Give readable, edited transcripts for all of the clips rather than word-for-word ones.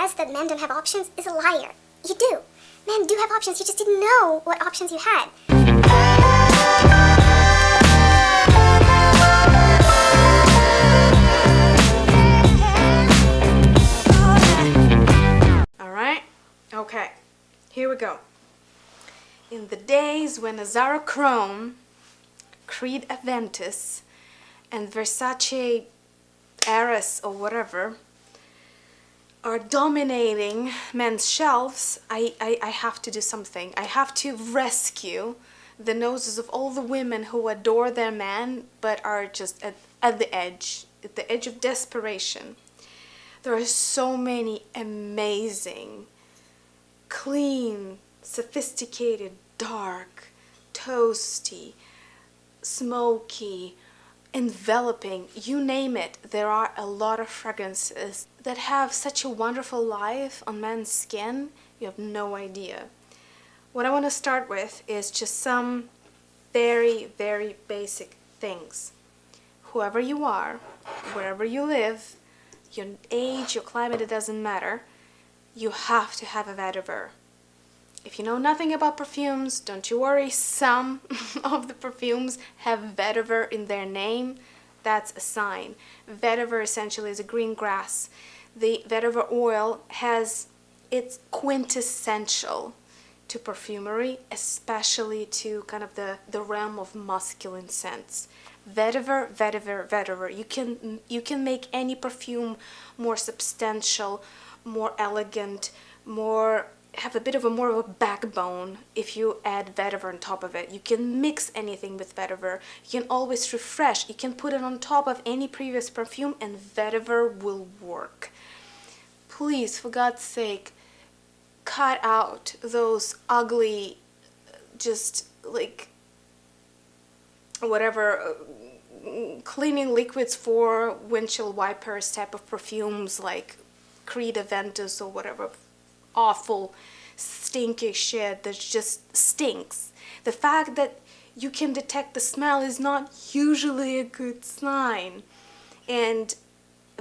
says that men don't have options is a liar. You do. Men do have options, you just didn't know what options you had. Alright? Okay. Here we go. In the days when Azara Chrome, Creed Aventus, and Versace Eris or whatever are dominating men's shelves, I have to do something. I have to rescue the noses of all the women who adore their man but are just at the edge of desperation. There are so many amazing, clean, sophisticated, dark, toasty, smoky, enveloping, you name it. There are a lot of fragrances that have such a wonderful life on men's skin, you have no idea. What I want to start with is just some very, very basic things. Whoever you are, wherever you live, your age, your climate, it doesn't matter, you have to have a vetiver. If you know nothing about perfumes, don't you worry, some of the perfumes have vetiver in their name. That's a sign. Vetiver essentially is a green grass. The vetiver oil it's quintessential to perfumery, especially to kind of the realm of masculine scents. Vetiver, vetiver, vetiver. You can make any perfume more substantial, more elegant, have a bit of more of a backbone if you add vetiver on top of it. You can mix anything with vetiver. You can always refresh. You can put it on top of any previous perfume and vetiver will work. Please, for God's sake, cut out those ugly, just like whatever, cleaning liquids for windshield wipers type of perfumes like Creed Aventus or whatever. Awful, stinky shit that just stinks. The fact that you can detect the smell is not usually a good sign. And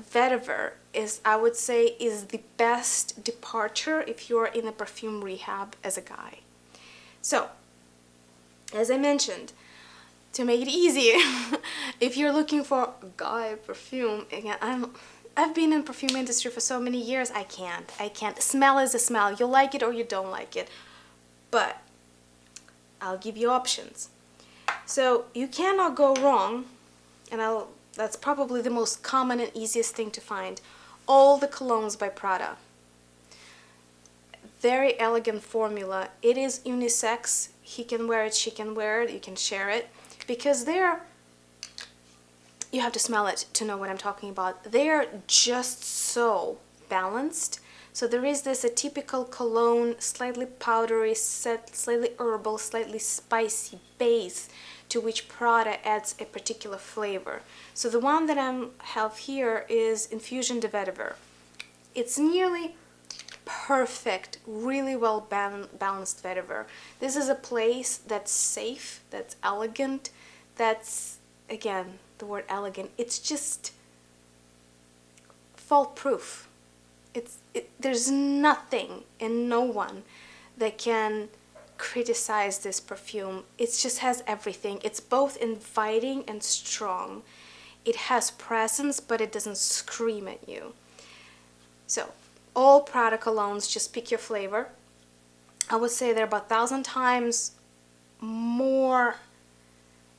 vetiver is, I would say, is the best departure if you're in a perfume rehab as a guy. So, as I mentioned, to make it easier, if you're looking for a guy perfume, again, I've been in the perfume industry for so many years, I can't. Smell is a smell. You like it or you don't like it. But I'll give you options. So you cannot go wrong, and that's probably the most common and easiest thing to find. All the colognes by Prada. Very elegant formula. It is unisex. He can wear it, she can wear it, you can share it. Because you have to smell it to know what I'm talking about. They're just so balanced. So there is this atypical cologne, slightly powdery, slightly herbal, slightly spicy base to which Prada adds a particular flavor. So the one that I have here is Infusion de Vetiver. It's nearly perfect, really well balanced vetiver. This is a place that's safe, that's elegant, that's, again, the word elegant, it's just fault-proof. There's nothing and no one that can criticize this perfume. It just has everything. It's both inviting and strong. It has presence, but it doesn't scream at you. So, all Prada colognes, just pick your flavor. I would say they're about 1,000 times more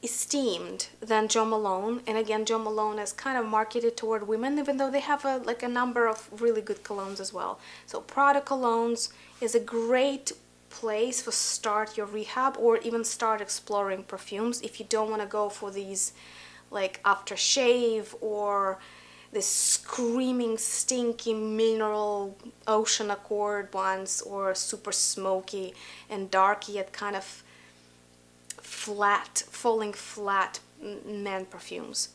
esteemed than Jo Malone, and again, Jo Malone is kind of marketed toward women, even though they have a number of really good colognes as well. So Prada colognes is a great place for start your rehab or even start exploring perfumes if you don't want to go for these like aftershave or this screaming stinky mineral ocean accord ones or super smoky and dark yet kind of falling flat men perfumes.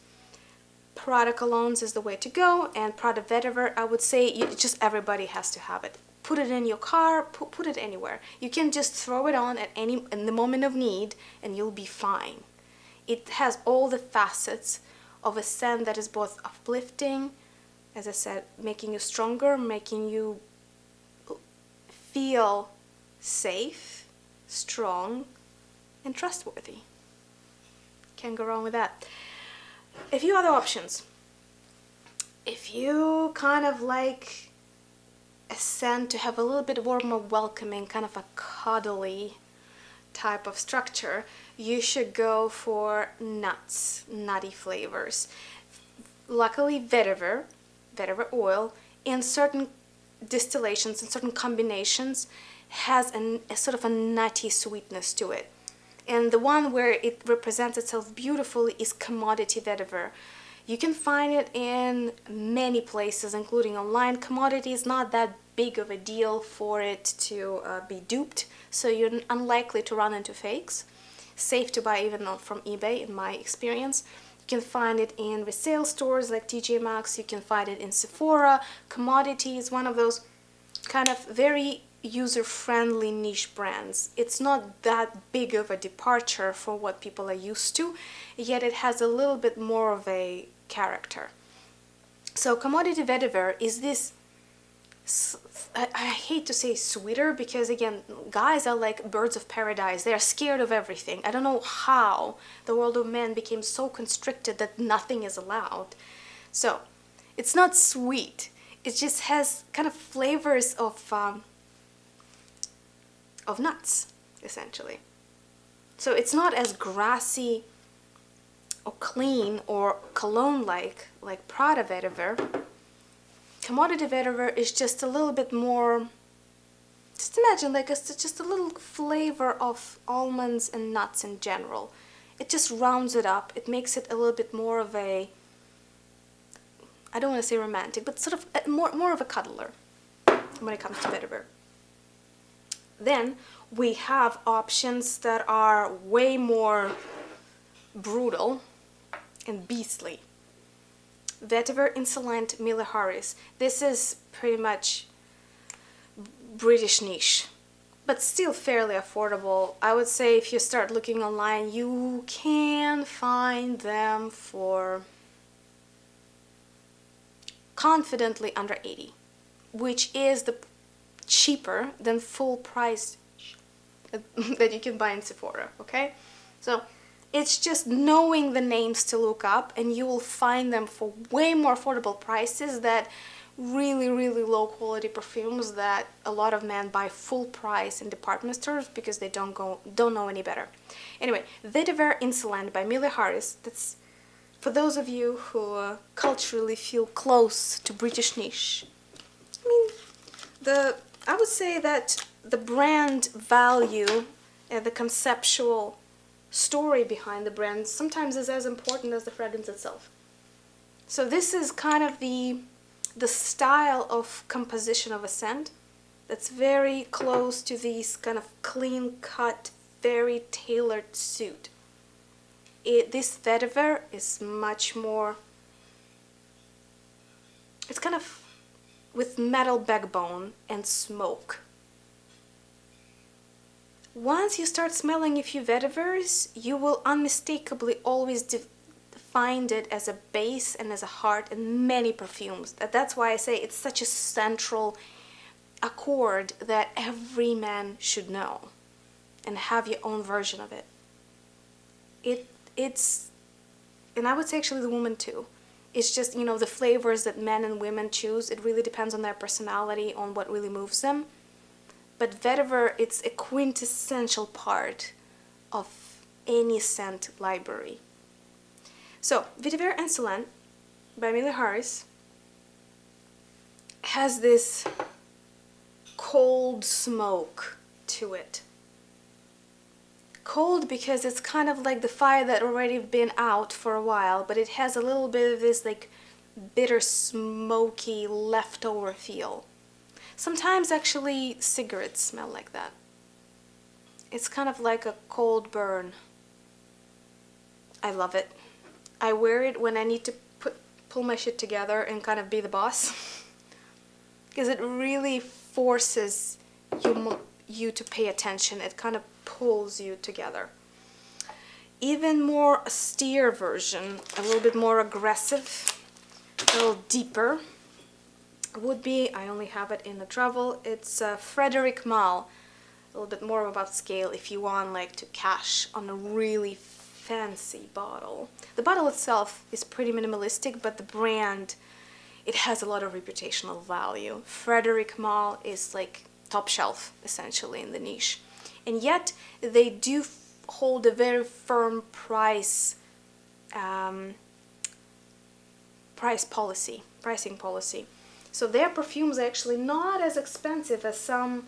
Prada colognes is the way to go, and Prada vetiver, I would say just everybody has to have it. Put it in your car, put it anywhere. You can just throw it on in the moment of need and you'll be fine. It has all the facets of a scent that is both uplifting, as I said, making you stronger, making you feel safe, strong, and trustworthy. Can't go wrong with that. A few other options. If you kind of like a scent to have a little bit more welcoming, kind of a cuddly type of structure, you should go for nuts, nutty flavors. Luckily, vetiver oil, in certain distillations and certain combinations, has a sort of a nutty sweetness to it. And the one where it represents itself beautifully is commodity vetiver. You can find it in many places, including online. Commodity is not that big of a deal for it to be duped, so you're unlikely to run into fakes. Safe to buy even from eBay, in my experience. You can find it in resale stores like TJ Maxx. You can find it in Sephora. Commodity is one of those kind of very user-friendly niche brands. It's not that big of a departure for what people are used to, yet it has a little bit more of a character. So commodity vetiver is this, I hate to say sweeter, because again, guys are like birds of paradise. They are scared of everything. I don't know how the world of men became so constricted that nothing is allowed. So it's not sweet. It just has kind of flavors of nuts, essentially. So it's not as grassy or clean or cologne-like like Prada vetiver. Commodity vetiver is just a little bit more, just imagine like it's just a little flavor of almonds and nuts in general. It just rounds it up. It makes it a little bit more of a, I don't want to say romantic, but sort of more of a cuddler when it comes to vetiver. Then we have options that are way more brutal and beastly. Vetiver Insolent Meliora. This is pretty much British niche, but still fairly affordable. I would say if you start looking online, you can find them for confidently under 80, which is the cheaper than full price that you can buy in Sephora, okay? So it's just knowing the names to look up, and you will find them for way more affordable prices that really, really low quality perfumes that a lot of men buy full price in department stores because they don't know any better. Anyway, Vetiver Insolent by Meliora. That's for those of you who culturally feel close to British niche. I mean, I would say that the brand value and the conceptual story behind the brand sometimes is as important as the fragrance itself. So this is kind of the style of composition of a scent that's very close to these kind of clean-cut, very tailored suit. This vetiver is much more, it's kind of with metal backbone and smoke. Once you start smelling a few vetivers, you will unmistakably always find it as a base and as a heart in many perfumes. That's why I say it's such a central accord that every man should know and have your own version of it. It's, and I would say actually the woman too. It's just, you know, the flavors that men and women choose, it really depends on their personality, on what really moves them. But vetiver, it's a quintessential part of any scent library. So, Vetiver Insolent by Meliora has this cold smoke to it. Cold because it's kind of like the fire that already been out for a while, but it has a little bit of this like bitter, smoky, leftover feel. Sometimes actually cigarettes smell like that. It's kind of like a cold burn. I love it. I wear it when I need to pull my shit together and kind of be the boss. Because it really forces you to pay attention. It kind of pulls you together. Even more austere version, a little bit more aggressive, a little deeper, would be, I only have it in the travel, it's Frederic Malle. A little bit more about scale if you want like to cash on a really fancy bottle. The bottle itself is pretty minimalistic, but the brand, it has a lot of reputational value. Frederic Malle is like top shelf essentially in the niche, and yet they do hold a very firm pricing policy. So their perfumes are actually not as expensive as some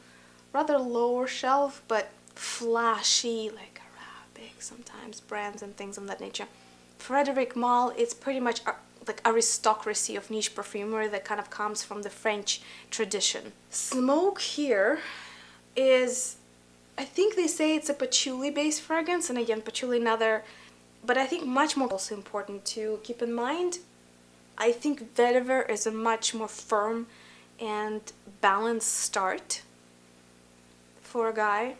rather lower shelf but flashy, like Arabic sometimes brands and things of that nature. Frederic Malle is pretty much like aristocracy of niche perfumery that kind of comes from the French tradition. Smoke here is, I think they say it's a patchouli-based fragrance, and again, patchouli another, but I think much more also important to keep in mind. I think Vetiver is a much more firm and balanced start for a guy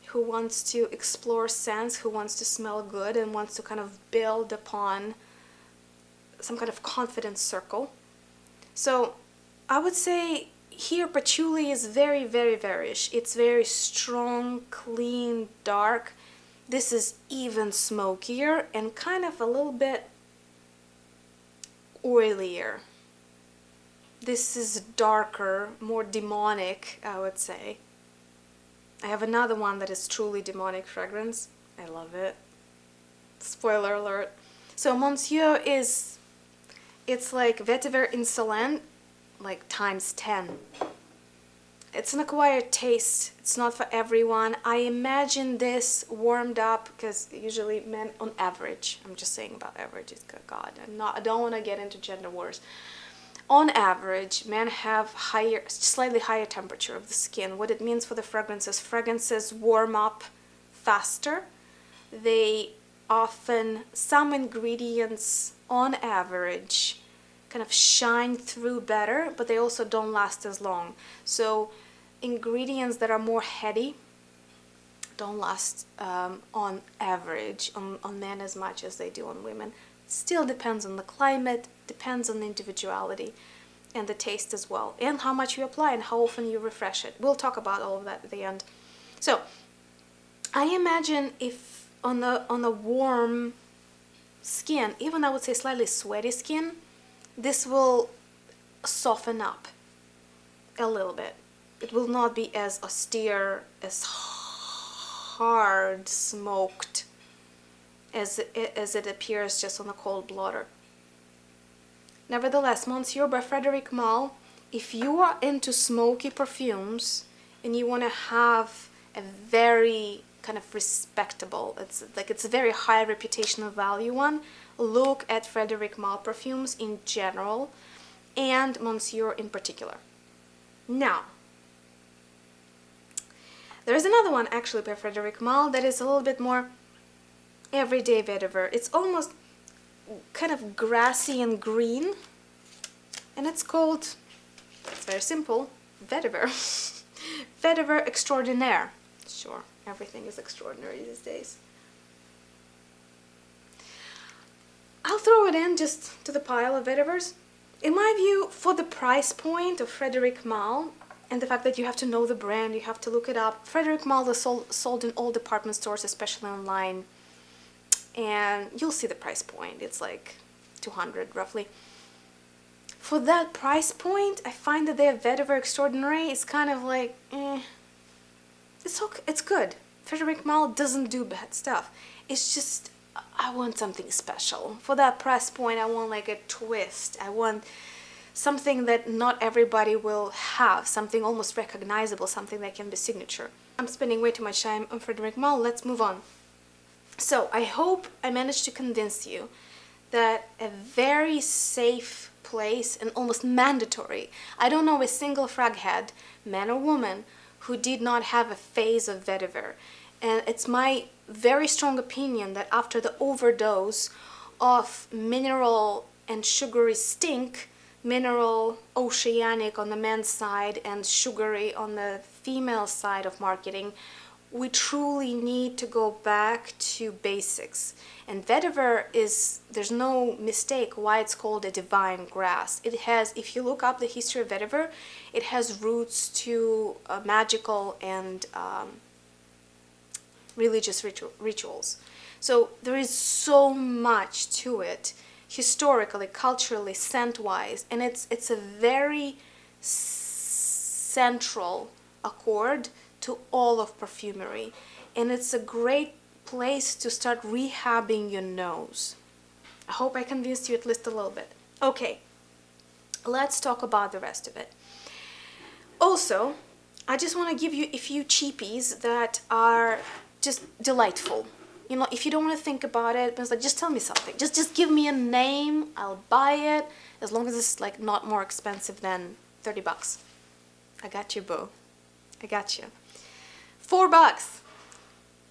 who wants to explore scents, who wants to smell good and wants to kind of build upon some kind of confidence circle. So I would say here patchouli is very, very various. It's very strong, clean, dark. This is even smokier and kind of a little bit oilier. This is darker, more demonic, I would say. I have another one that is truly demonic fragrance. I love it. Spoiler alert. So Monsieur is, it's like Vetiver Insolent, like times 10. It's an acquired taste. It's not for everyone. I imagine this warmed up, because usually men on average, I'm just saying about averages, God, I don't want to get into gender wars. On average, men have slightly higher temperature of the skin. What it means for the fragrances warm up faster. They often, some ingredients on average kind of shine through better, but they also don't last as long. So ingredients that are more heady don't last on average on men as much as they do on women. Still depends on the climate, depends on the individuality and the taste as well, and how much you apply and how often you refresh it. We'll talk about all of that at the end. So I imagine if on the warm skin, even I would say slightly sweaty skin, this will soften up a little bit. It will not be as austere, as hard smoked as it appears just on a cold blotter. Nevertheless, Monsieur by Frederic Malle, if you are into smoky perfumes and you want to have a very kind of respectable, it's a very high reputational value one, look at Frederic Malle perfumes in general and Monsieur in particular. Now, there's another one actually by Frederic Malle that is a little bit more everyday vetiver. It's almost kind of grassy and green, and it's called, it's very simple, Vetiver. Vetiver Extraordinaire. Sure, everything is extraordinary these days. I'll throw it in just to the pile of vetivers. In my view, for the price point of Frederic Malle and the fact that you have to know the brand, you have to look it up, Frederic Malle is sold in all department stores, especially online. And you'll see the price point. It's like 200 roughly. For that price point, I find that their Vetiver Extraordinary is kind of like, it's okay, it's good. Frederic Malle doesn't do bad stuff. It's just, I want something special. For that price point, I want like a twist. I want something that not everybody will have, something almost recognizable, something that can be signature. I'm spending way too much time on Frederic Malle. Let's move on. So I hope I managed to convince you that a very safe place and almost mandatory, I don't know a single frag head, man or woman, who did not have a phase of vetiver. And it's my very strong opinion that after the overdose of mineral and sugary stink, mineral, oceanic on the men's side and sugary on the female side of marketing, we truly need to go back to basics. And vetiver is, there's no mistake why it's called a divine grass. It has, if you look up the history of vetiver, it has roots to magical and religious rituals. So there is so much to it, historically, culturally, scent-wise, and it's a very central accord to all of perfumery, and it's a great place to start rehabbing your nose. I hope I convinced you at least a little bit. Okay, let's talk about the rest of it. Also, I just want to give you a few cheapies that are just delightful. You know, if you don't want to think about it, it's like, just tell me something. Just give me a name, I'll buy it, as long as it's like not more expensive than 30 bucks. I got you, boo. I got you. $4.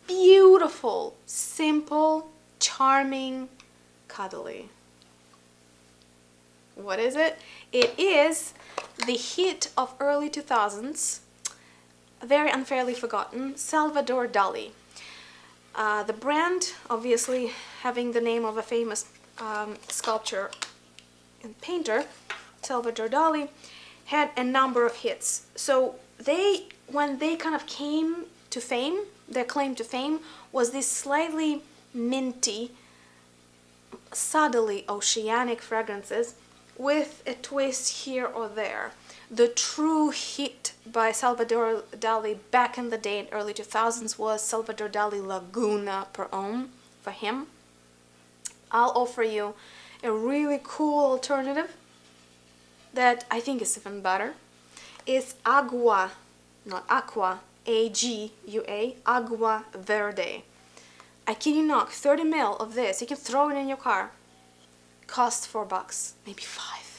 Beautiful, simple, charming, cuddly. What is it? It is the hit of early 2000s, very unfairly forgotten, Salvador Dali. The brand, obviously having the name of a famous sculptor and painter, Salvador Dali, had a number of hits. So when they kind of came to fame, their claim to fame was this slightly minty, subtly oceanic fragrances with a twist here or there. The true hit by Salvador Dali back in the day in early 2000s was Salvador Dali Laguna per Homme for him. I'll offer you a really cool alternative that I think is even better. It's Agua, not Aqua, A-G-U-A, Agua Verde. I kid you not, 30 ml of this, you can throw it in your car. Costs $4, maybe $5.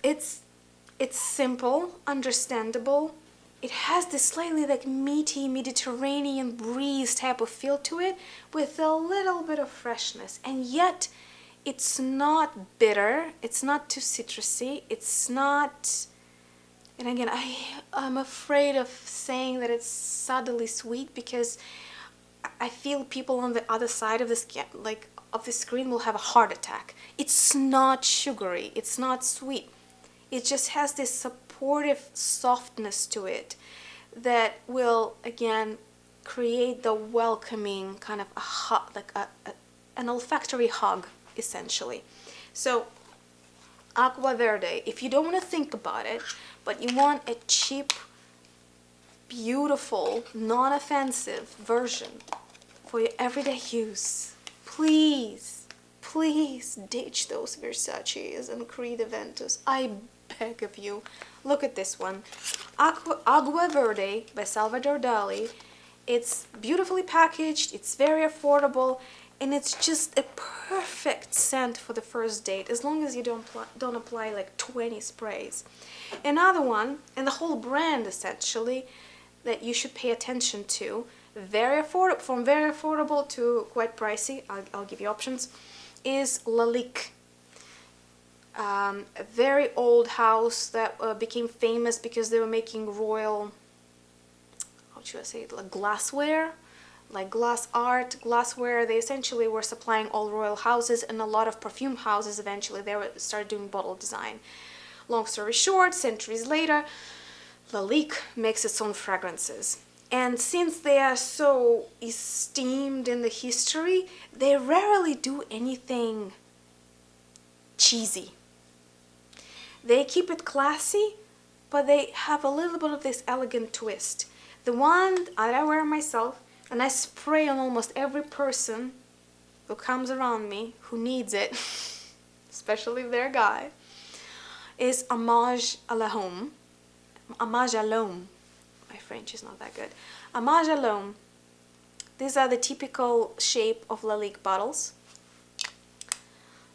It's simple, understandable. It has this slightly like meaty Mediterranean breeze type of feel to it with a little bit of freshness, and yet it's not bitter, it's not too citrusy, it's not, and again, I'm afraid of saying that it's subtly sweet because I feel people on the other side of this, like, of the screen will have a heart attack. It's not sugary, it's not sweet. It just has this supportive softness to it that will, again, create the welcoming kind of an olfactory hug, essentially. So, Agua Verde, if you don't want to think about it, but you want a cheap, beautiful, non-offensive version for your everyday use, please, please ditch those Versace's and Creed Aventus. I beg of you. Look at this one. Agua Verde by Salvador Dali. It's beautifully packaged, it's very affordable, and it's just a perfect scent for the first date, as long as you don't apply like 20 sprays. Another one, and the whole brand essentially, that you should pay attention to, very affordable, from very affordable to quite pricey, I'll give you options, is Lalique. A very old house that became famous because they were making royal, how should I say it, like glassware, like glass art, glassware. They essentially were supplying all royal houses, and a lot of perfume houses eventually started doing bottle design. Long story short, centuries later, Lalique makes its own fragrances. And since they are so esteemed in the history, they rarely do anything cheesy. They keep it classy, but they have a little bit of this elegant twist. The one that I wear myself, and I spray on almost every person who comes around me who needs it, especially if they're a guy, is Hommage à l'Homme. Hommage à l'Homme. My French is not that good. Hommage à l'Homme. These are the typical shape of Lalique bottles.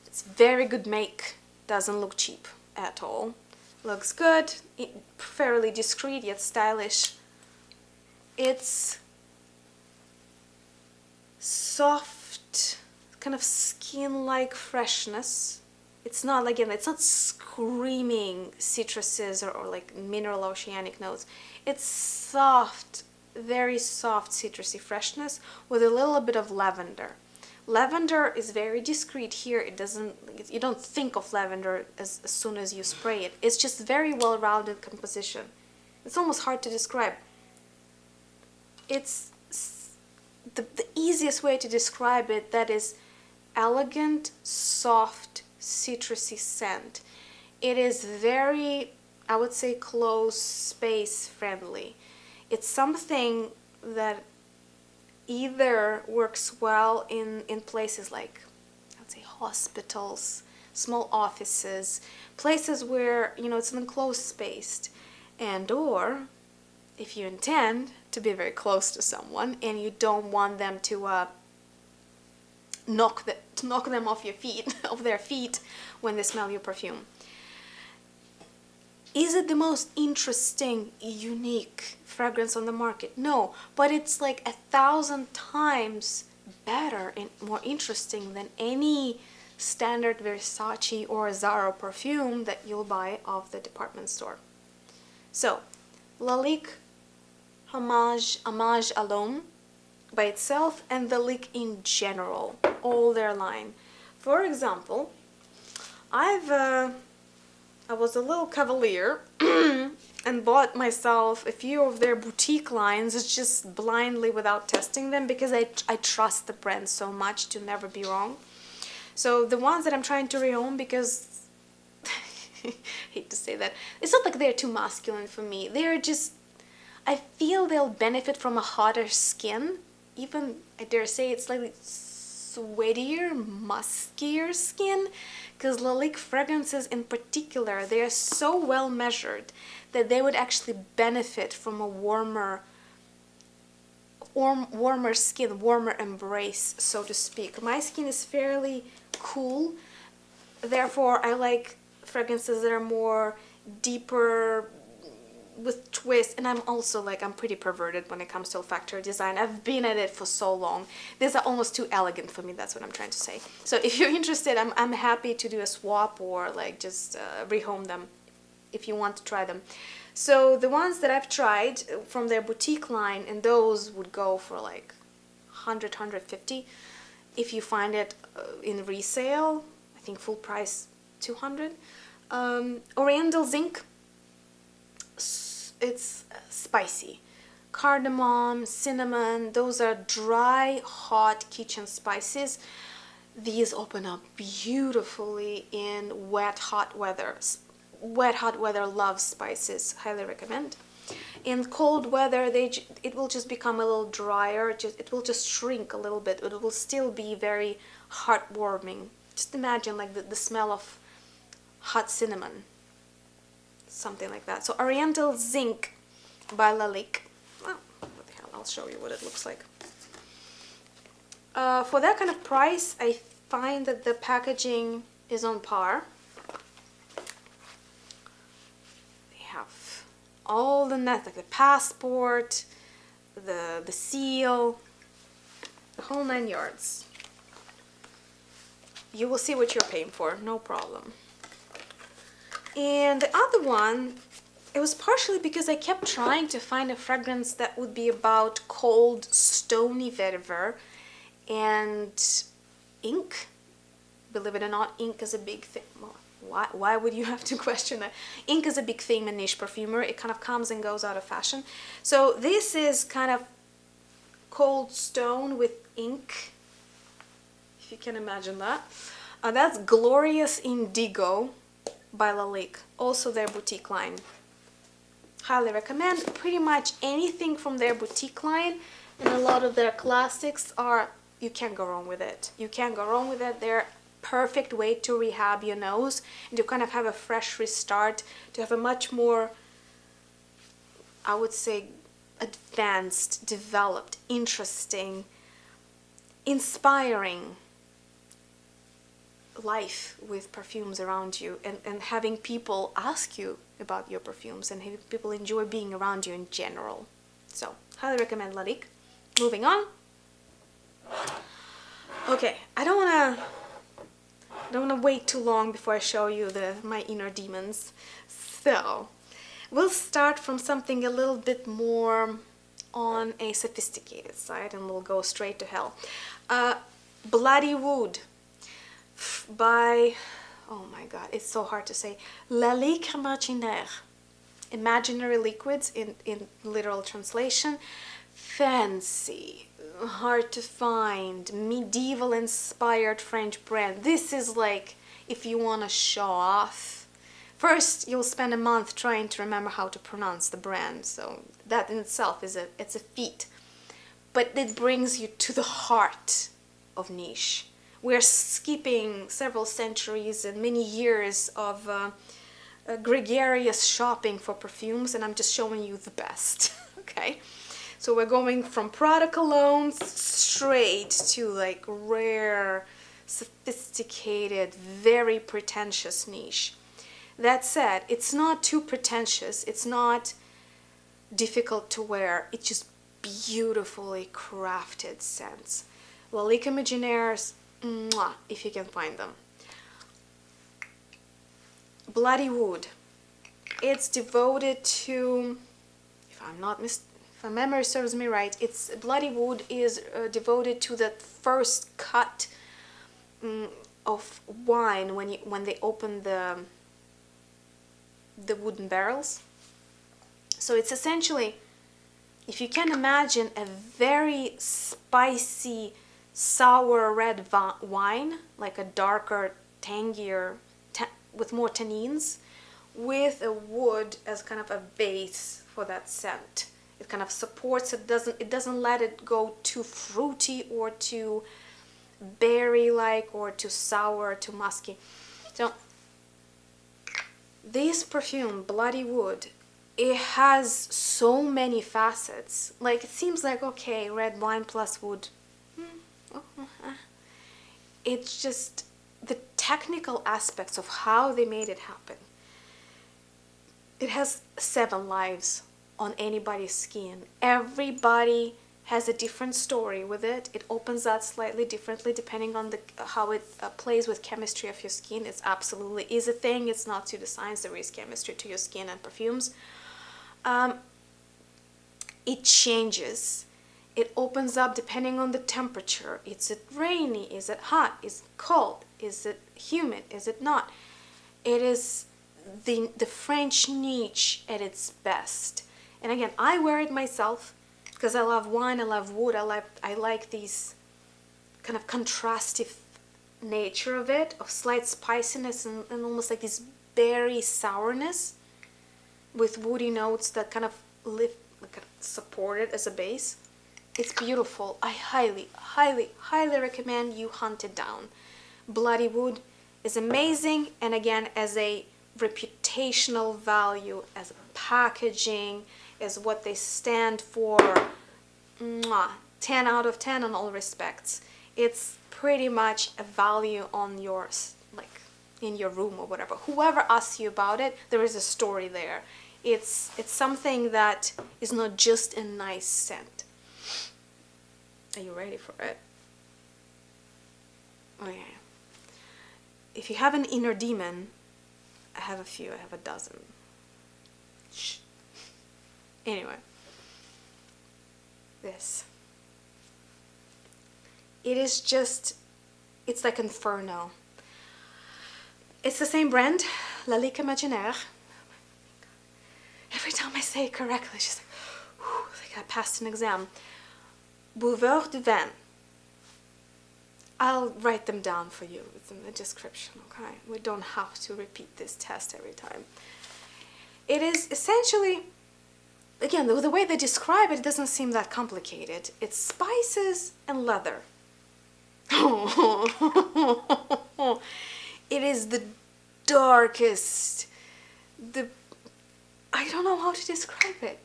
It's very good make. Doesn't look cheap at all. Looks good. Fairly discreet yet stylish. It's soft, kind of skin-like freshness. It's not, again, it's not screaming citruses or like mineral oceanic notes. It's soft, very soft citrusy freshness with a little bit of lavender. Lavender is very discreet here. It doesn't, you don't think of lavender as soon as you spray it. It's just very well-rounded composition. It's almost hard to describe. It's the easiest way to describe it, that is elegant, soft, citrusy scent. It is very, I would say, close space friendly. It's something that either works well in places like, I'd say, hospitals, small offices, places where, you know, it's an enclosed space, and or if you intend to be very close to someone and you don't want them to knock them off your feet, off their feet when they smell your perfume. Is it the most interesting, unique fragrance on the market? No, but it's like 1,000 times better and more interesting than any standard Versace or Zara perfume that you'll buy off the department store. So, Lalique Hommage alone by itself, and the Lalique in general, all their line. For example, I was a little cavalier and bought myself a few of their boutique lines just blindly without testing them, because I trust the brand so much to never be wrong. So the ones that I'm trying to reown, because hate to say that, it's not like they're too masculine for me. They're just, I feel they'll benefit from a hotter skin. Even, I dare say, it's slightly sweatier, muskier skin, because Lalique fragrances in particular, they are so well measured that they would actually benefit from a warmer skin, warmer embrace, so to speak. My skin is fairly cool, therefore I like fragrances that are more deeper, with twists, and I'm also like, I'm pretty perverted when it comes to olfactory design. I've been at it for so long. These are almost too elegant for me, that's what I'm trying to say. So if you're interested, I'm happy to do a swap or like just rehome them if you want to try them. So the ones that I've tried from their boutique line, and those would go for like 100, 150. If you find it in resale, I think full price 200. Oriental Zinc, it's spicy. Cardamom, cinnamon, those are dry, hot kitchen spices. These open up beautifully in wet, hot weather. Wet, hot weather loves spices, highly recommend. In cold weather, it will just become a little drier, it will just shrink a little bit, but it will still be very heartwarming. Just imagine like the smell of hot cinnamon. Something like that. So Oriental Zinc by Lalique. Well, what the hell, I'll show you what it looks like. For that kind of price, I find that the packaging is on par. They have all the net, like the passport, the seal, the whole 9 yards. You will see what you're paying for, no problem. And the other one, it was partially because I kept trying to find a fragrance that would be about cold, stony vetiver and ink. Believe it or not, ink is a big thing. Well, why would you have to question that? Ink is a big thing in niche perfumery. It kind of comes and goes out of fashion. So this is kind of cold stone with ink, if you can imagine that. That's Glorious Indigo by Lalique, also their boutique line. Highly recommend. Pretty much anything from their boutique line, and a lot of their classics are, you can't go wrong with it. You can't go wrong with it. They're perfect way to rehab your nose and to kind of have a fresh restart, to have a much more, I would say, advanced, developed, interesting, inspiring life with perfumes around you, and having people ask you about your perfumes and having people enjoy being around you in general. So, highly recommend Lalique. Moving on. Okay, I don't want to I don't want to wait too long before I show you my inner demons. So, we'll start from something a little bit more on a sophisticated side, and we'll go straight to hell. Bloody Wood by, oh my god, it's so hard to say, Lalique Imaginaire. Imaginary liquids in literal translation. Fancy, hard to find, medieval inspired French brand. This is like if you want to show off. First, you'll spend a month trying to remember how to pronounce the brand, so that in itself is it's a feat. But it brings you to the heart of niche. We're skipping several centuries and many years of gregarious shopping for perfumes, and I'm just showing you the best. Okay, so we're going from Prada colognes straight to like rare, sophisticated, very pretentious niche. That said, it's not too pretentious, it's not difficult to wear, it's just beautifully crafted scents. Lalique Imaginaires, mwah, if you can find them. Bloody Wood, it's devoted to, if my memory serves me right, it's Bloody Wood is devoted to that first cut of wine when they open the wooden barrels. So it's essentially, if you can imagine, a very spicy, sour red wine, like a darker, tangier, with more tannins, with a wood as kind of a base for that scent. It kind of supports it, doesn't let it go too fruity or too berry-like or too sour, too musky. So this perfume, Bloody Wood, it has so many facets. Like, it seems like, okay, red wine plus wood. It's just the technical aspects of how they made it happen. It has 7 lives on anybody's skin. Everybody has a different story with it. It opens out slightly differently depending on how it plays with chemistry of your skin. It's absolutely is a thing. It's not pseudoscience. There is chemistry to your skin and perfumes. It changes. It opens up depending on the temperature. Is it rainy? Is it hot? Is it cold? Is it humid? Is it not? It is the French niche at its best. And again, I wear it myself because I love wine, I love wood, I like these kind of contrastive nature of it, of slight spiciness and almost like this berry sourness with woody notes that kind of support it as a base. It's beautiful. I highly, highly, highly recommend you hunt it down. Bloody Wood is amazing, and again, as a reputational value, as packaging, as what they stand for, 10 out of 10 in all respects. It's pretty much a value on yours, like in your room or whatever. Whoever asks you about it, there is a story there. It's something that is not just a nice scent. Are you ready for it? Okay. If you have an inner demon, I have a few, I have a dozen. Shh. Anyway. This. It is just, it's like Infernal. It's the same brand, Lalique Imaginaire. Every time I say it correctly, she's like, whew, like I passed an exam. Buveur de vin. I'll write them down for you. It's in the description, okay? We don't have to repeat this test every time. It is essentially, again, the way they describe it, it doesn't seem that complicated. It's spices and leather. It is the darkest, I don't know how to describe it.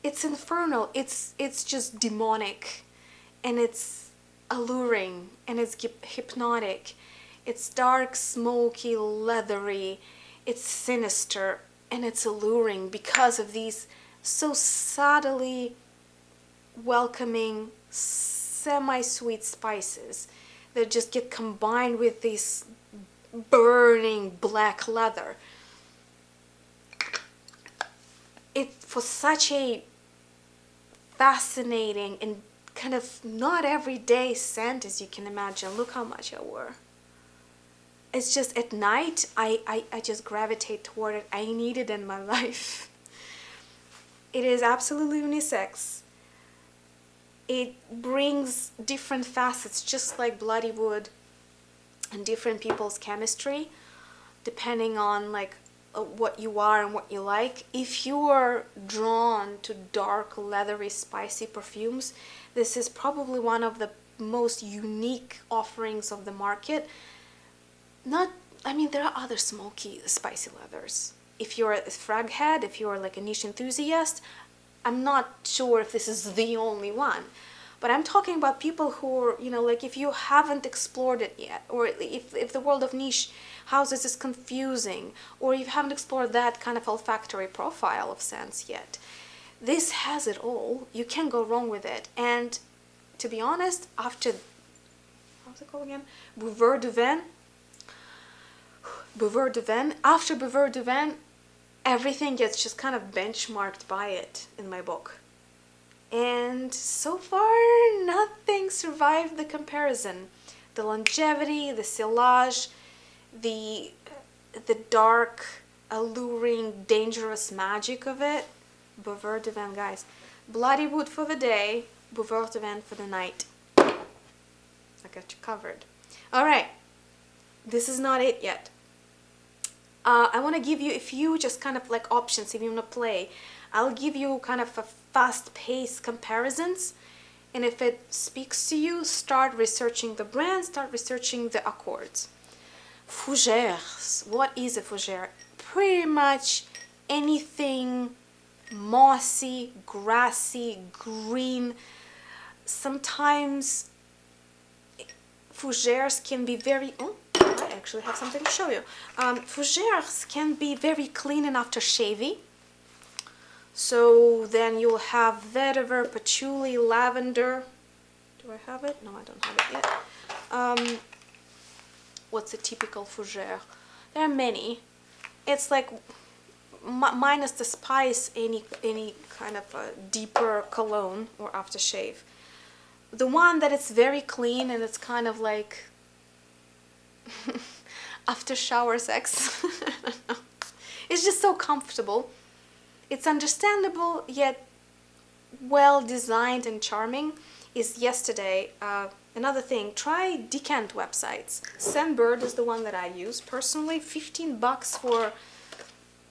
It's infernal, it's just demonic, and it's alluring, and it's hypnotic. It's dark, smoky, leathery, it's sinister, and it's alluring because of these so subtly welcoming, semi-sweet spices that just get combined with these burning black leather. It for such a fascinating and kind of not everyday scent as you can imagine. Look how much I wore. It's just at night, I just gravitate toward it. I need it in my life. It is absolutely unisex. It brings different facets, just like Bloody Wood, and different people's chemistry, depending on like what you are and what you like. If you are drawn to dark, leathery, spicy perfumes, this is probably one of the most unique offerings of the market. There are other smoky, spicy leathers. If you're a frag head, if you're like a niche enthusiast, I'm not sure if this is the only one. But I'm talking about people who are, like if you haven't explored it yet, or if the world of niche houses is confusing, or you haven't explored that kind of olfactory profile of scents yet, this has it all. You can't go wrong with it. And to be honest, after, how's it called again? Buveur de Vin. After Buveur de Vin, everything gets just kind of benchmarked by it in my book. And so far, nothing survived the comparison. The longevity, the sillage, the dark, alluring, dangerous magic of it. Buveur de Vin, guys. Bloody Wood for the day, Buveur de Vin for the night. I got you covered. All right, this is not it yet. I want to give you a few just kind of like options if you want to play. I'll give you kind of a fast-paced comparisons, and if it speaks to you, start researching the brand, start researching the accords. Fougeres. What is a fougere? Pretty much anything mossy, grassy, green. Sometimes fougeres can be very... I actually have something to show you. Fougeres can be very clean and after-shavy. So then you'll have vetiver, patchouli, lavender. Do I have it? No, I don't have it yet. What's a typical fougere? There are many. It's like minus the spice, any kind of a deeper cologne or aftershave. The one that it's very clean and it's kind of like after shower sex. It's just so comfortable. It's understandable yet well designed and charming. Is Yesterday. Another thing, try decant websites. Scentbird is the one that I use personally. $15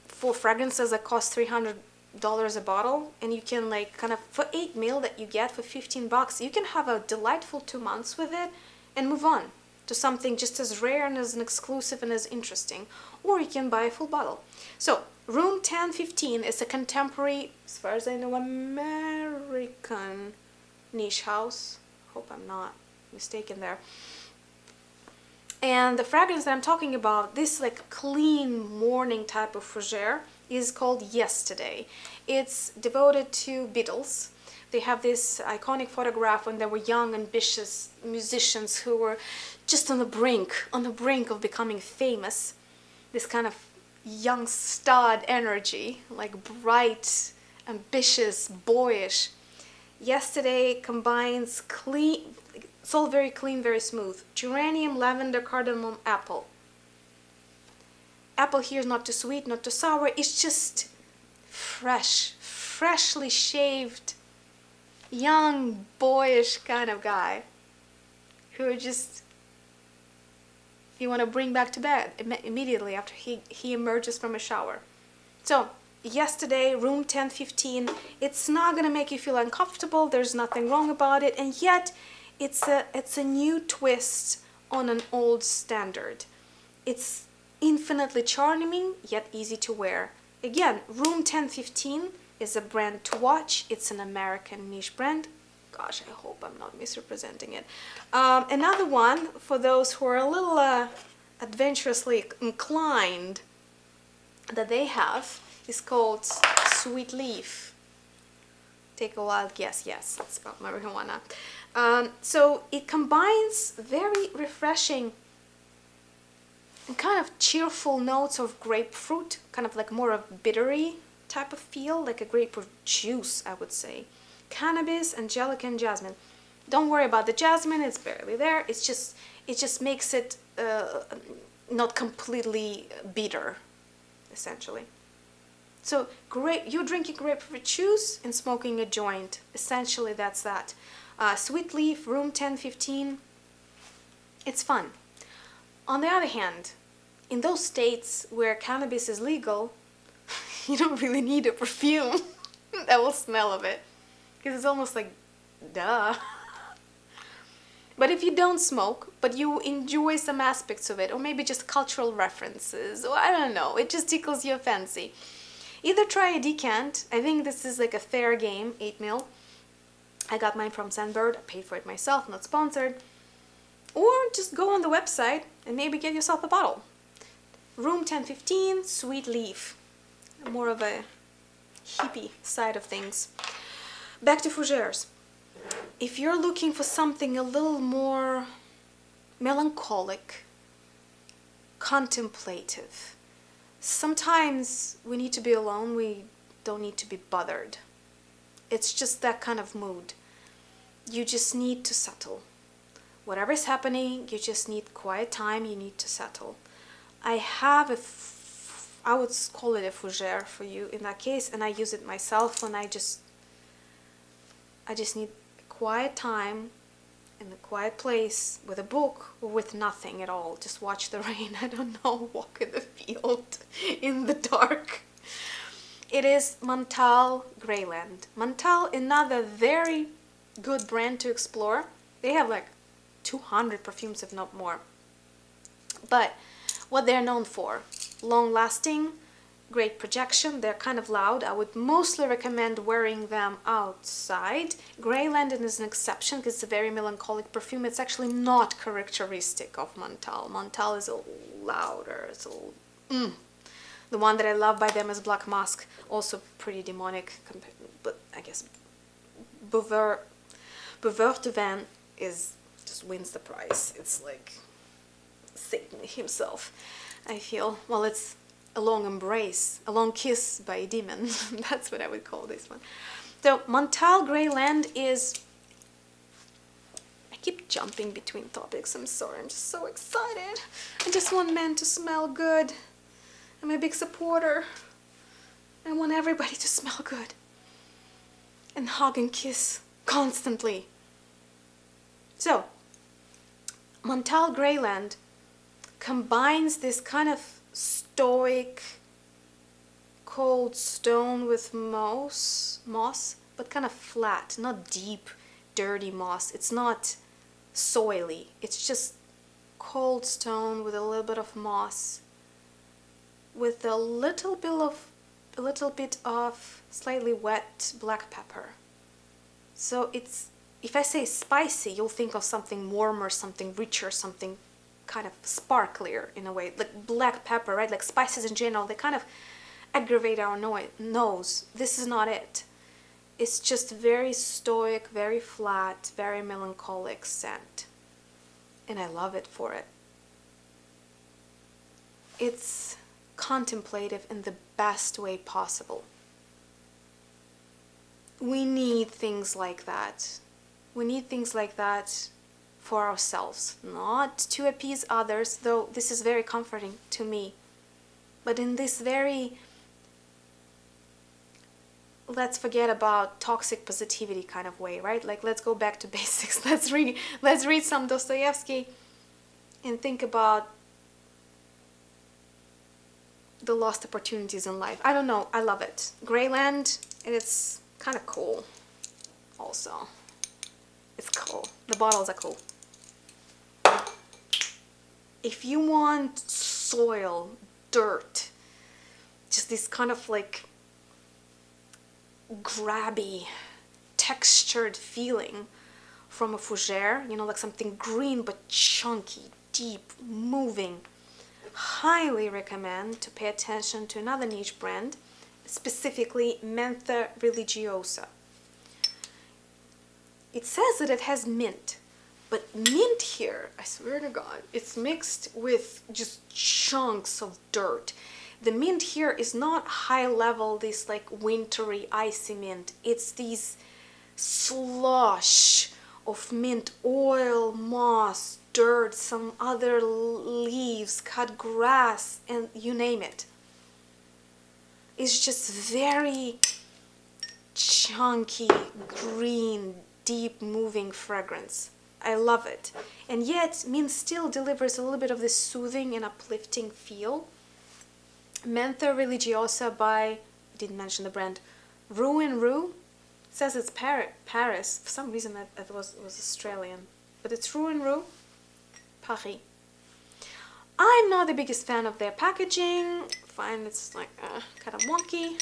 for fragrances that cost $300 a bottle, and you can like kind of for 8 ml that you get for $15, you can have a delightful 2 months with it and move on to something just as rare and as an exclusive and as interesting. Or you can buy a full bottle. So Room 1015 is a contemporary, as far as I know, American niche house. Hope I'm not mistaken there. And the fragrance that I'm talking about, this like clean morning type of fougere, is called Yesterday. It's devoted to Beatles. They have this iconic photograph when they were young, ambitious musicians who were just on the brink of becoming famous. This kind of young stud energy, like bright, ambitious, boyish. Yesterday combines clean, it's all very clean, very smooth. Geranium, lavender, cardamom, apple. Apple here is not too sweet, not too sour. It's just fresh, freshly shaved, young, boyish kind of guy who just you want to bring back to bed immediately after he emerges from a shower. So Yesterday, Room 1015, it's not going to make you feel uncomfortable. There's nothing wrong about it, and yet it's a new twist on an old standard. It's infinitely charming yet easy to wear. Again, Room 1015 is a brand to watch. It's an American niche brand. Gosh, I hope I'm not misrepresenting it. Another one for those who are a little adventurously inclined that they have is called Sweet Leaf. Take a wild guess. Yes, it's about marijuana. So it combines very refreshing kind of cheerful notes of grapefruit, kind of like more of bittery type of feel, like a grapefruit juice, I would say. Cannabis, angelica, and jasmine. Don't worry about the jasmine, it's barely there. It just makes it not completely bitter, essentially. So you're drinking grapefruit juice and smoking a joint. Essentially, that's that. Sweet leaf, room 1015. It's fun. On the other hand, in those states where cannabis is legal, you don't really need a perfume that will smell of it. Because it's almost like, duh. But if you don't smoke, but you enjoy some aspects of it, or maybe just cultural references, or I don't know, it just tickles your fancy. Either try a decant. I think this is like a fair game, 8 ml. I got mine from Sandbird. I paid for it myself, not sponsored. Or just go on the website and maybe get yourself a bottle. Room 1015, sweet leaf. More of a hippie side of things. Back to fougeres. If you're looking for something a little more melancholic, contemplative, sometimes we need to be alone, we don't need to be bothered. It's just that kind of mood. You just need to settle. Whatever's happening, you just need quiet time, you need to settle. I have I would call it a fougere for you in that case, and I use it myself when I just need quiet time in a quiet place with a book or with nothing at all. Just watch the rain. I don't know, walk in the field in the dark. It is Montal Greyland. Montal, another very good brand to explore. They have like 200 perfumes, if not more. But what they're known for, long lasting, great projection. They're kind of loud. I would mostly recommend wearing them outside. Greyland is an exception because it's a very melancholic perfume. It's actually not characteristic of Montal. Montal is a little louder. It's a little, The one that I love by them is Black Musk, also pretty demonic, but I guess Vetiver de Van is just wins the prize. It's like Satan himself, I feel. Well, it's a long embrace, a long kiss by a demon. That's what I would call this one. So Montal Greyland is... I keep jumping between topics, I'm sorry, I'm just so excited. I just want men to smell good. I'm a big supporter. I want everybody to smell good. And hug and kiss constantly. So, Montal Greyland combines this kind of stoic, cold stone with moss, but kind of flat, not deep, dirty moss. It's not soily. It's just cold stone with a little bit of moss, with a little bit of slightly wet black pepper. So it's, if I say spicy, you'll think of something warmer, something richer, something kind of sparklier in a way, like black pepper, right? Like spices in general, they kind of aggravate our nose. This is not it. It's just very stoic, very flat, very melancholic scent. And I love it for it. It's contemplative in the best way possible. We need things like that. We need things like that for ourselves, not to appease others, though this is very comforting to me. But in this very, let's forget about toxic positivity kind of way, right? Like, let's go back to basics. Let's read some Dostoevsky and think about the lost opportunities in life. I don't know, I love it. Greyland, and it's kind of cool also. It's cool. The bottles are cool. If you want soil, dirt, just this kind of like grabby, textured feeling from a fougere, you know, like something green but chunky, deep, moving, highly recommend to pay attention to another niche brand, specifically Mentha Religiosa. It says that it has mint, But mint here, I swear to God, it's mixed with just chunks of dirt. The mint here is not high level, this like wintry icy mint. It's these slush of mint oil, moss, dirt, some other leaves, cut grass, and you name it. It's just very chunky, green, deep moving fragrance. I love it. And yet, mint still delivers a little bit of this soothing and uplifting feel. Mentha Religiosa by, I didn't mention the brand, Rue and Rue. It says it's Paris. For some reason it was Australian. But it's Rue and Rue, Paris. I'm not the biggest fan of their packaging. I find it's like kind of wonky.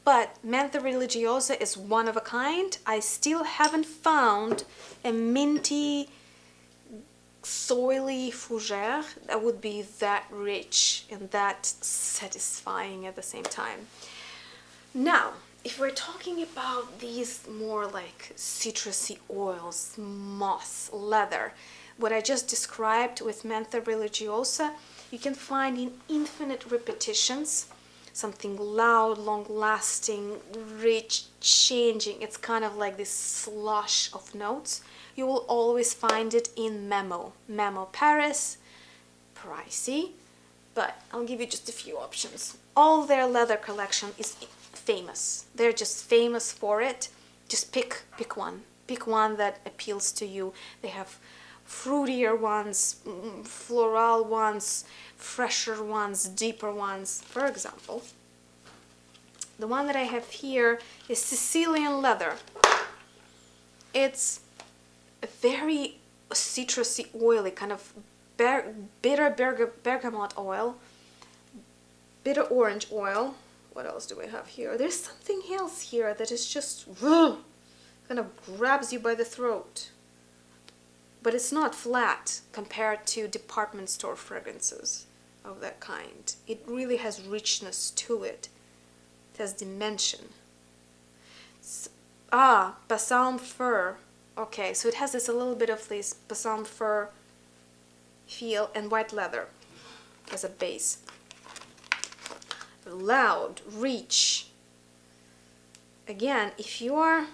But Mentha Religiosa is one of a kind. I still haven't found a minty, soily fougere that would be that rich and that satisfying at the same time. Now, if we're talking about these more like citrusy oils, moss, leather, what I just described with Mentha Religiosa, you can find in infinite repetitions. Something loud, long-lasting, rich, changing. It's kind of like this slush of notes. You will always find it in Memo. Memo Paris, pricey, but I'll give you just a few options. All their leather collection is famous. They're just famous for it. Just pick one. Pick one that appeals to you. They have fruitier ones, floral ones, fresher ones, deeper ones. For example, the one that I have here is Sicilian leather. It's a very citrusy, oily, kind of bitter bergamot oil, bitter orange oil. What else do we have here? There's something else here that is just kind of grabs you by the throat. But it's not flat compared to department store fragrances of that kind. It really has richness to it. It has dimension. Balsam fir. Okay, so it has this a little bit of this balsam fir feel and white leather as a base. Loud, rich. Again, if you are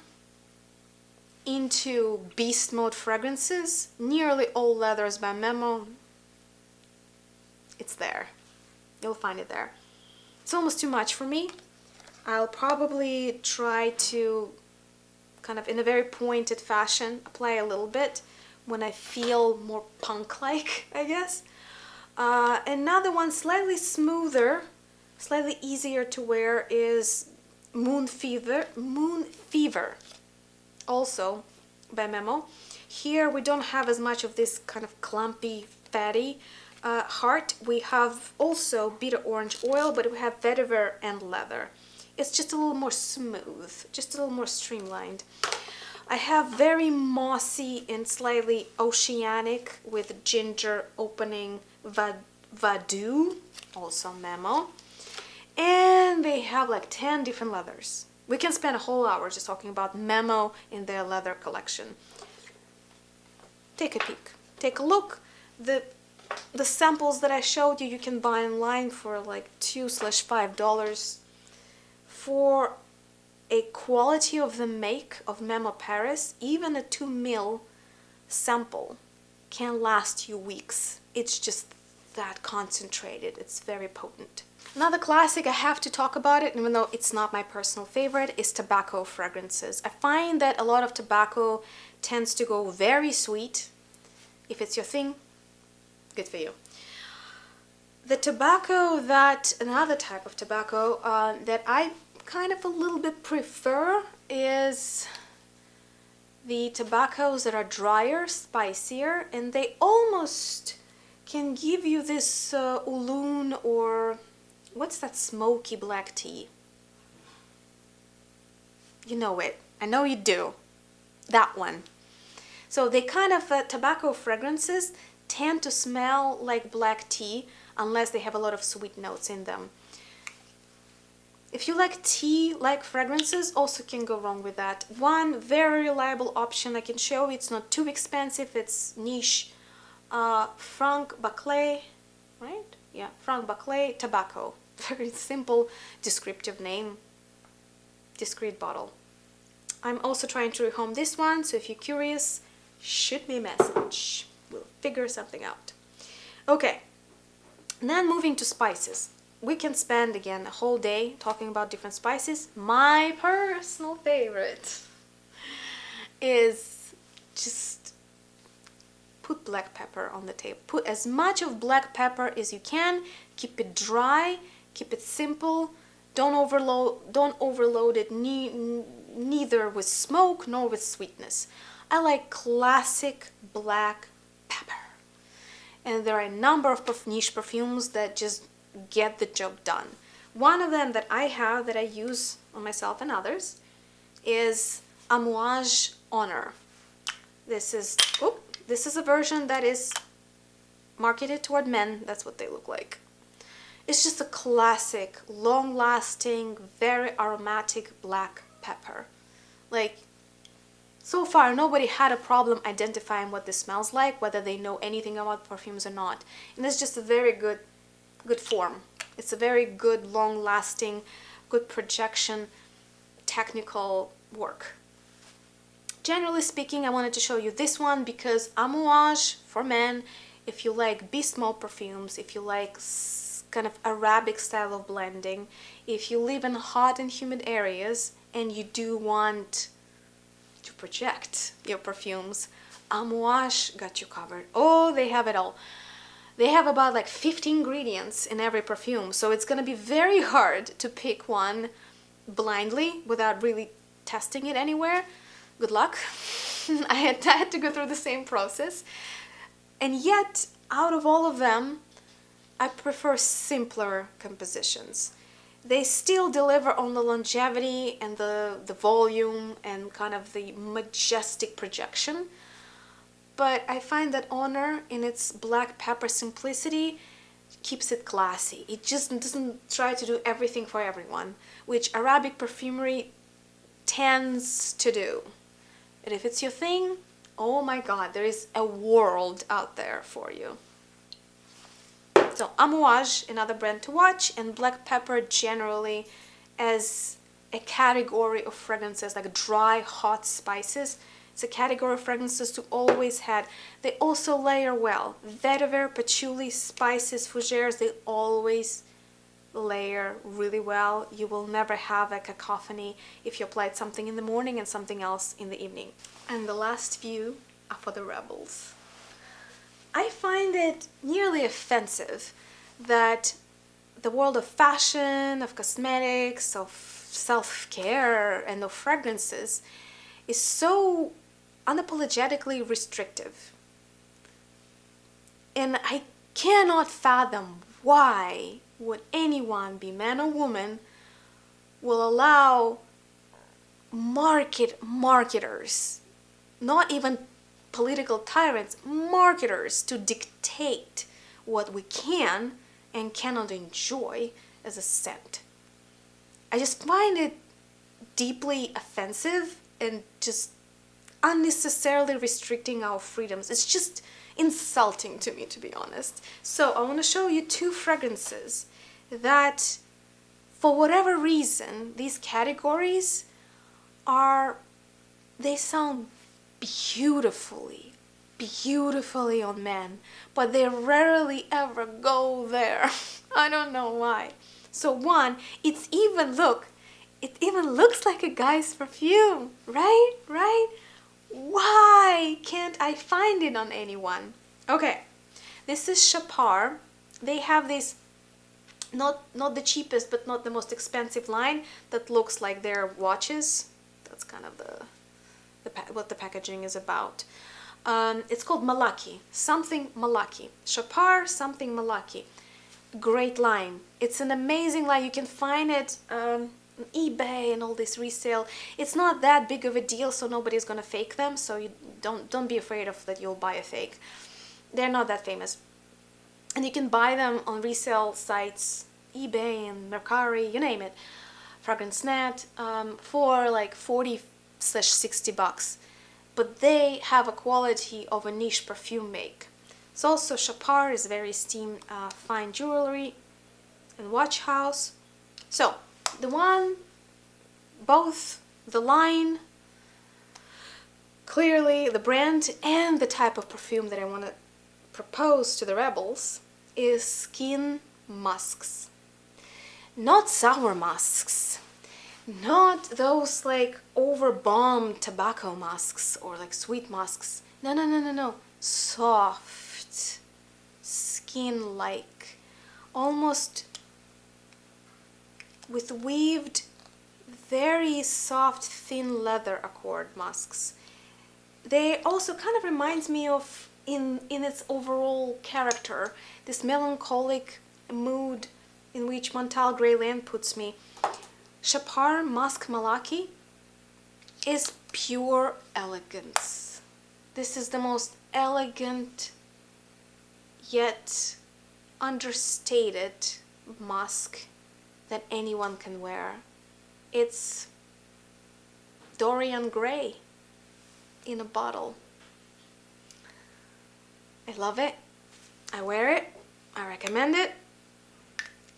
into beast mode fragrances, nearly all leathers by Memo, it's there. You'll find it there. It's almost too much for me. I'll probably try to kind of in a very pointed fashion apply a little bit when I feel more punk-like, I guess. Another one slightly smoother, slightly easier to wear is Moon Fever, also by Memo. Here we don't have as much of this kind of clumpy, fatty heart. We have also bitter orange oil, but we have vetiver and leather. It's just a little more smooth, just a little more streamlined. I have very mossy and slightly oceanic with ginger opening Vadu, also Memo. And they have like 10 different leathers. We can spend a whole hour just talking about Memo in their leather collection. Take a peek, take a look. The samples that I showed you, you can buy online for like $2/5. For a quality of the make of Memo Paris, even a 2 ml sample can last you weeks. It's just that concentrated. It's very potent. Another classic, I have to talk about it, even though it's not my personal favorite, is tobacco fragrances. I find that a lot of tobacco tends to go very sweet. If it's your thing, good for you. The tobacco that, another type of tobacco that I kind of a little bit prefer is the tobaccos that are drier, spicier, and they almost can give you this Ulun or what's that smoky black tea? You know it. I know you do. That one. So they kind of, tobacco fragrances tend to smell like black tea unless they have a lot of sweet notes in them. If you like tea-like fragrances, also can go wrong with that. One very reliable option I can show you, it's not too expensive, it's niche, Frank Baclay, right? Yeah, Frank Baclay Tobacco. Very simple, descriptive name, discreet bottle. I'm also trying to rehome this one, so if you're curious, shoot me a message. We'll figure something out. Okay, then moving to spices. We can spend again a whole day talking about different spices. My personal favorite is just put black pepper on the table. Put as much of black pepper as you can. Keep it dry, keep it simple. Don't overload it neither with smoke nor with sweetness. I like classic black pepper. And there are a number of niche perfumes that just get the job done. One of them that I have that I use on myself and others is Amouage Honor. This is a version that is marketed toward men. That's what they look like. It's just a classic, long-lasting, very aromatic black pepper. Like, so far nobody had a problem identifying what this smells like, whether they know anything about perfumes or not. And it's just a very good form. It's a very good, long-lasting, good projection, technical work. Generally speaking, I wanted to show you this one because Amouage for men, if you like beast mode perfumes, if you like kind of Arabic style of blending, if you live in hot and humid areas and you do want to project your perfumes, Amouage got you covered. Oh, they have it all. They have about like 50 ingredients in every perfume, so it's gonna be very hard to pick one blindly without really testing it anywhere. Good luck. I had to go through the same process. And yet, out of all of them, I prefer simpler compositions. They still deliver on the longevity and the volume and kind of the majestic projection. But I find that Honor, in its black pepper simplicity, keeps it classy. It just doesn't try to do everything for everyone, which Arabic perfumery tends to do. And if it's your thing, oh my God, there is a world out there for you. So Amouage, another brand to watch, and black pepper generally as a category of fragrances, like dry, hot spices. It's a category of fragrances to always have. They also layer well. Vetiver, patchouli, spices, fougeres, they always layer really well. You will never have a cacophony if you applied something in the morning and something else in the evening. And the last few are for the rebels. I find it nearly offensive that the world of fashion, of cosmetics, of self-care, and of fragrances is so unapologetically restrictive. And I cannot fathom why would anyone, be man or woman, will allow marketers, not even political tyrants, marketers, to dictate what we can and cannot enjoy as a scent. I just find it deeply offensive and just unnecessarily restricting our freedoms. It's just insulting to me, to be honest. So I want to show you two fragrances that, for whatever reason, these categories they sound beautifully on men, but they rarely ever go there. I don't know why. So one, it even looks like a guy's perfume, right? Why can't I find it on anyone? Okay, this is Chapar. They have this not the cheapest but not the most expensive line that looks like their watches. That's kind of what the packaging is about. It's called Malaki, something Malaki. Chapar something Malaki. Great line. It's an amazing line. You can find it on eBay and all this resale. It's not that big of a deal, so nobody's gonna fake them. So you don't be afraid of that you'll buy a fake. They're not that famous, and you can buy them on resale sites, eBay and Mercari, you name it. Fragrance Net for like 40/60 bucks. But they have a quality of a niche perfume make. It's also Chopard is very esteemed fine jewelry and watch house. So both the line, clearly the brand, and the type of perfume that I want to propose to the rebels is skin musks. Not sour musks, not those like over-bombed tobacco musks or like sweet musks. No. Soft, skin-like, almost with weaved, very soft, thin leather accord musks. They also kind of reminds me of, in its overall character, this melancholic mood in which Montal Greyland puts me. Chopard Musk Malaki is pure elegance. This is the most elegant yet understated musk that anyone can wear. It's Dorian Gray in a bottle. I love it. I wear it. I recommend it.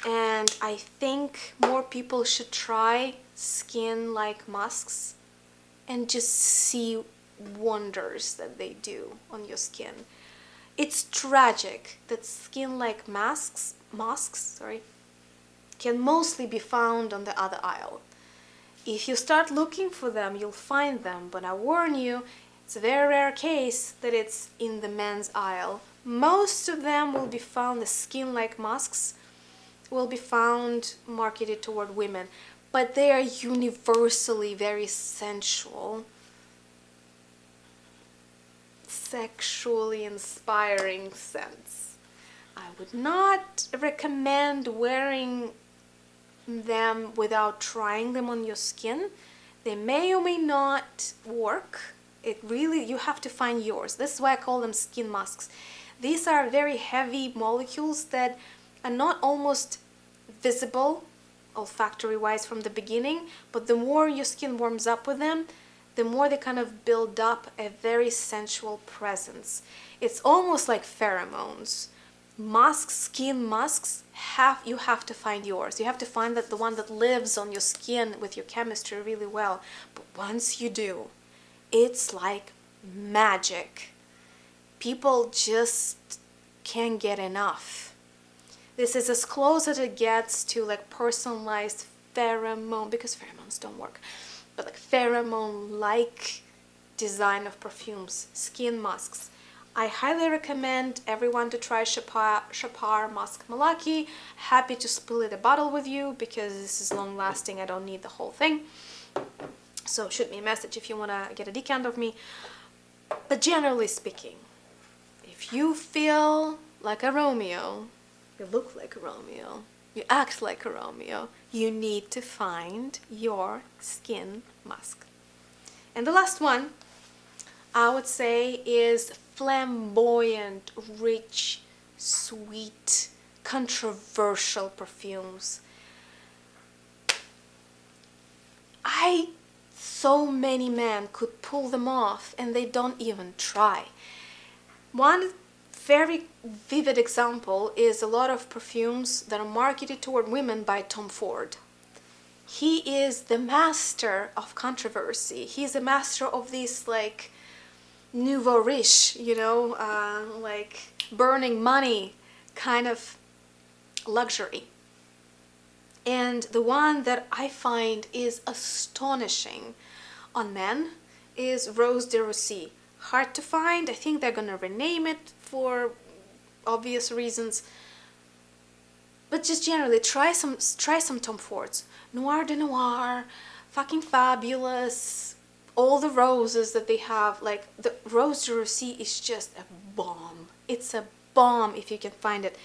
And I think more people should try skin-like musks and just see wonders that they do on your skin. It's tragic that skin-like masks can mostly be found on the other aisle. If you start looking for them, you'll find them, but I warn you, it's a very rare case that it's in the men's aisle. Most of them will be found, the skin-like masks will be found marketed toward women, but they are universally very sensual, sexually inspiring scents. I would not recommend wearing them without trying them on your skin. They may or may not work. You have to find yours. This is why I call them skin masks. These are very heavy molecules that are not almost visible olfactory wise from the beginning, but the more your skin warms up with them, the more they kind of build up a very sensual presence. It's almost like pheromones. Musks, skin musks, you have to find yours. You have to find the one that lives on your skin with your chemistry really well. But once you do, it's like magic. People just can't get enough. This is as close as it gets to like personalized pheromone, because pheromones don't work, but like pheromone-like design of perfumes, skin masks. I highly recommend everyone to try Chopard Musk Malaki. Happy to split a bottle with you because this is long lasting. I don't need the whole thing. So shoot me a message if you want to get a decant of me. But generally speaking, if you feel like a Romeo, you look like a Romeo, you act like a Romeo, you need to find your skin mask. And the last one, I would say, is flamboyant, rich, sweet, controversial perfumes. So many men could pull them off and they don't even try. One very vivid example is a lot of perfumes that are marketed toward women by Tom Ford. He is the master of controversy. He's a master of this like nouveau riche, like burning money kind of luxury. And the one that I find is astonishing on men is Rose de Russie. Hard to find. I think they're gonna rename it for obvious reasons. But just generally, try some Tom Fords. Noir de Noir, fucking fabulous. All the roses that they have, like the Rose de Russie is just a bomb. It's a bomb if you can find it.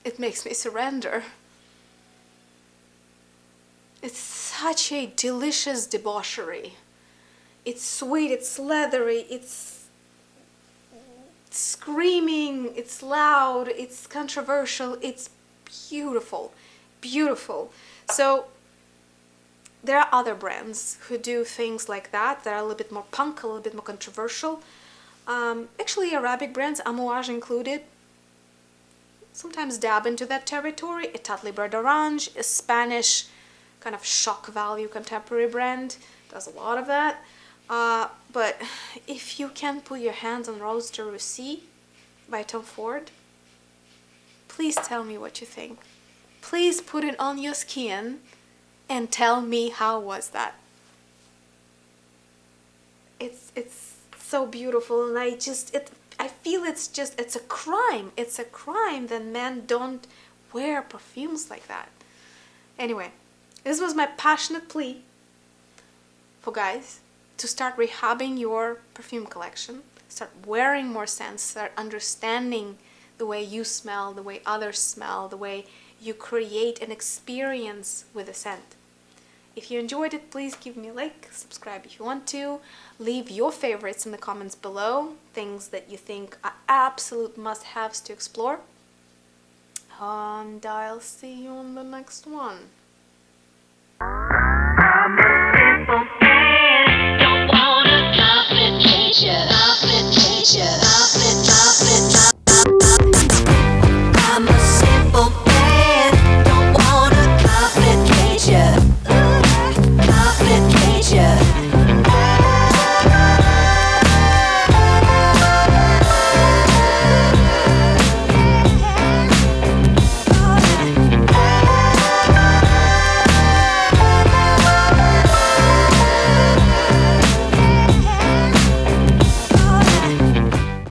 It makes me surrender. It's such a delicious debauchery. It's sweet, it's leathery, it's screaming, it's loud, it's controversial, it's beautiful, beautiful. So there are other brands who do things like that are a little bit more punk, a little bit more controversial. Actually, Arabic brands, Amouage included, sometimes dab into that territory. Etat Libre d'Orange, a Spanish kind of shock value contemporary brand, does a lot of that. But if you can put your hands on Rose de Russie by Tom Ford, please tell me what you think. Please put it on your skin and tell me how was that. It's so beautiful, and I feel it's a crime. It's a crime that men don't wear perfumes like that. Anyway, this was my passionate plea for guys to start rehabbing your perfume collection, start wearing more scents, start understanding the way you smell, the way others smell, the way you create an experience with a scent. If you enjoyed it, please give me a like, subscribe if you want to, leave your favorites in the comments below, things that you think are absolute must-haves to explore, and I'll see you on the next one.